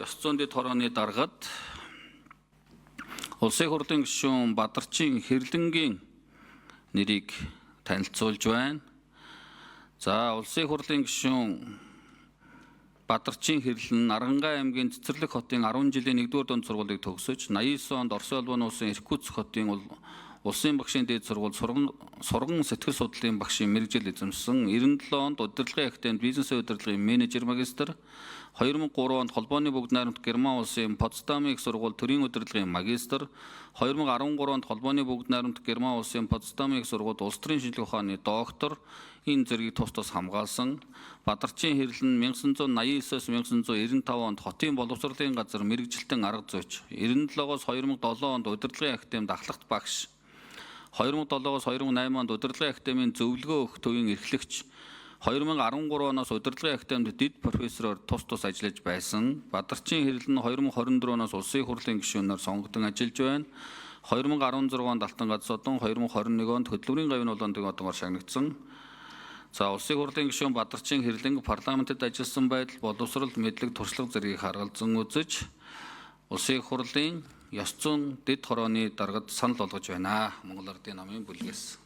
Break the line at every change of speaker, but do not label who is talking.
ёс зүйн дэд хорооны даргад Улсын хурлын гишүүн Бадарчин Хэрлэнгийн нэрийг танилцуулж байна. За, Улсын хурлын гишүүн Бадарчин Хэрлэн Аранхай аймгийн Цэцэрлэг хотын 10 жилийн 1-р дунд сургуулийг төгсөж 99 онд Орос улбаны улсын Иркутск хотын улсын багшийн дээд сургууль сурган сэтгэл судлалын багшийн мэргэжил эзэмсэн, 97 онд удирдлагын академид бизнесийн удирдлагын менежер магистр, 2003 онд холбооны бүгд найрамдах Герман улсын Потсдамын их сургууль төрийн удирдлагын магистр, 2013 онд холбооны бүгд найрамдах Герман улсын Потсдамын их сургууль улс төрийн шинжилгээ ухааны доктор, энэ зэргийг тус тус хамгаалсан. Бадарчин Хэрлэн 1989-1995 онд хотын боловсролын газар мэргэжилтэн арга зүйч, 97-оос 2007 онд удирдлагын академид ахлагч багш, 2007-оос 2008 онд удирдлагын академийн зөвлөгөө өгөх төвийн эрхлэгч, 2013 оноос удирдлагын академид дэд профессороор тус ажиллаж байсан. Бадарчин Хэрлэн 2024 оноос улсын хурлын гишүүнээр сонгогдсон ажиллаж байна. 2016 онд Алтан гадсодон, 2021 онд хөдөлмөрийн гавьны улаандын одоогоор шагнагдсан. За, улсын хурлын гишүүн Бадарчин Хэрлэн парламентэд ажилласан байдал, боловсрол, мэдлэг, туршлага зэргийг харгалзан үзэж, улсын хурлын ёс зүйн дэд хорооны даргад санал болгож байна. Монгол Ардын намын бүлгээс.